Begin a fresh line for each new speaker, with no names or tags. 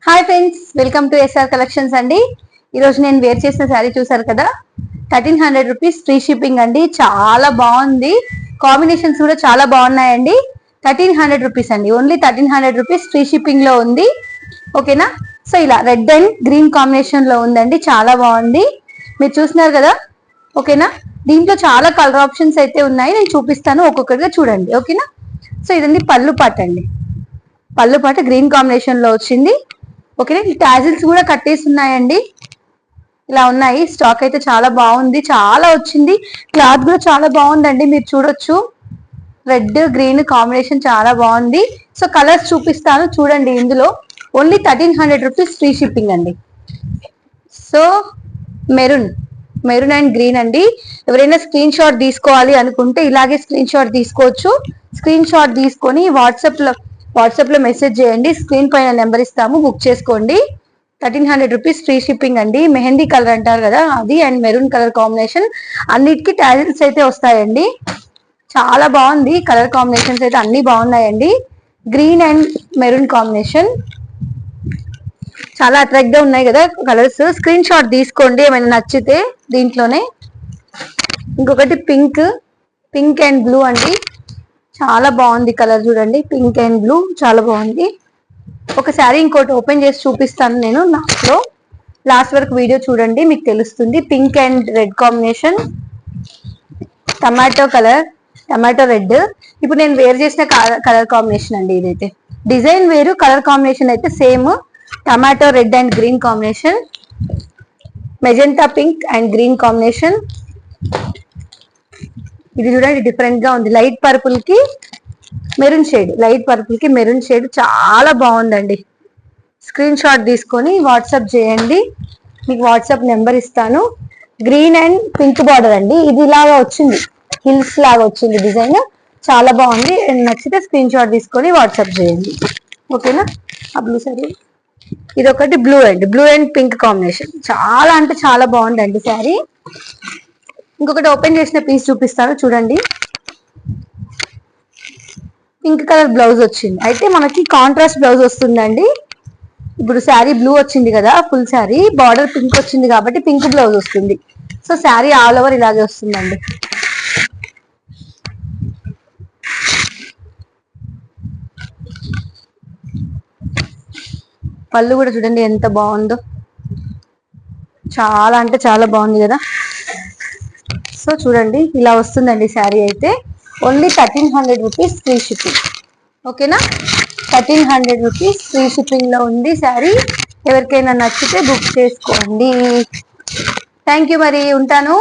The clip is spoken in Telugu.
Hi friends, welcome to SR collections అండి. ఈరోజు నేను వేర్ చేసిన శారీ చూసారు కదా, 1300 రూపీస్ ఫ్రీ షిప్పింగ్ అండి. చాలా బాగుంది, కాంబినేషన్స్ కూడా చాలా బాగున్నాయండి. 1300 రూపీస్ అండి, ఓన్లీ 1300 రూపీస్ ఫ్రీ షిప్పింగ్ లో ఉంది. ఓకేనా? సో ఇలా రెడ్ అండ్ గ్రీన్ కాంబినేషన్ లో ఉందండి, చాలా బాగుంది. మీరు చూస్తున్నారు కదా. ఓకేనా? దీంట్లో చాలా కలర్ ఆప్షన్స్ అయితే ఉన్నాయి, నేను చూపిస్తాను, ఒక్కొక్కటిగా చూడండి. ఓకేనా? సో ఇదండి పళ్ళు పాట అండి. పళ్ళు పాట గ్రీన్ కాంబినేషన్ లో వచ్చింది. ఓకేనా? ఈ టాజిల్స్ కూడా కట్టేసి ఉన్నాయండి, ఇలా ఉన్నాయి. స్టాక్ అయితే చాలా బాగుంది, చాలా వచ్చింది. క్లాత్ కూడా చాలా బాగుందండి, మీరు చూడొచ్చు. రెడ్ గ్రీన్ కాంబినేషన్ చాలా బాగుంది. సో కలర్స్ చూపిస్తాను చూడండి. ఇందులో ఓన్లీ 1300 రూపీస్ ఫ్రీ షిప్పింగ్ అండి. So maroon maroon and green అండి. ఎవరైనా స్క్రీన్ షాట్ తీసుకోవాలి అనుకుంటే ఇలాగే స్క్రీన్ షాట్ తీసుకోవచ్చు. స్క్రీన్ షాట్ తీసుకొని వాట్సాప్ లో మెసేజ్ చేయండి, స్క్రీన్ పైన నెంబర్ ఇస్తాము, బుక్ చేసుకోండి. 1300 రూపీస్ ఫ్రీ షిప్పింగ్ అండి. మెహందీ కలర్ అంటారు కదా అది, అండ్ మెరూన్ కలర్ కాంబినేషన్. అన్నిటికీ టాజిల్స్ అయితే వస్తాయండి. చాలా బాగుంది, కలర్ కాంబినేషన్స్ అయితే అన్ని బాగున్నాయండి. గ్రీన్ అండ్ మెరూన్ కాంబినేషన్ చాలా అట్రాక్ట్ గా ఉన్నాయి కదా కలర్స్. స్క్రీన్ షాట్ తీసుకోండి ఏమైనా నచ్చితే. దీంట్లోనే ఇంకొకటి పింక్ అండ్ బ్లూ అండి, చాలా బాగుంది కలర్. చూడండి, పింక్ అండ్ బ్లూ చాలా బాగుంది. ఒకసారి ఇంకోటి ఓపెన్ చేసి చూపిస్తాను నేను లాస్ట్ వరకు వీడియో చూడండి, మీకు తెలుస్తుంది. Pink and red combination, tomato red. ఇప్పుడు నేను వేర్ చేసిన కలర్ కాంబినేషన్ అండి. ఇదైతే డిజైన్ వేరు, కలర్ కాంబినేషన్ అయితే same. Tomato red and green combination, magenta pink and green combination. ఇది చూడండి, డిఫరెంట్ గా ఉంది. లైట్ పర్పుల్ కి మెరూన్ షేడ్ చాలా బాగుందండి. స్క్రీన్ షాట్ తీసుకొని వాట్సాప్ చేయండి, మీకు వాట్సాప్ నెంబర్ ఇస్తాను. గ్రీన్ అండ్ పింక్ బార్డర్ అండి. ఇది ఇలాగా వచ్చింది, హిల్స్ లాగా వచ్చింది డిజైన్, చాలా బాగుంది. నచ్చితే స్క్రీన్ షాట్ తీసుకొని వాట్సాప్ చేయండి. ఓకేనా? ఆ బ్లూ సారీ, ఇది ఒకటి బ్లూ అండ్ పింక్ కాంబినేషన్, చాలా అంటే చాలా బాగుందండి శారీ. ఇంకొకటి ఓపెన్ చేసిన పీస్ చూపిస్తాను చూడండి. పింక్ కలర్ బ్లౌజ్ వచ్చింది, అయితే మనకి కాంట్రాస్ట్ బ్లౌజ్ వస్తుందండి. ఇప్పుడు శారీ బ్లూ వచ్చింది కదా, ఫుల్ శారీ బార్డర్ పింక్ వచ్చింది కాబట్టి పింక్ బ్లౌజ్ వస్తుంది. సో శారీ ఆల్ ఓవర్ ఇలాగే వస్తుందండి. పళ్ళు కూడా చూడండి ఎంత బాగుందో, చాలా అంటే చాలా బాగుంది కదా. సో చూడండి, ఇలా వస్తుందండి శారీ అయితే. Only 1300 rupees free shipping. ఓకేనా? 1300 రూపీస్ ఫ్రీ షిప్పింగ్ లో ఉంది శారీ. ఎవరికైనా నచ్చితే బుక్ చేసుకోండి. థ్యాంక్ యూ, మరి ఉంటాను.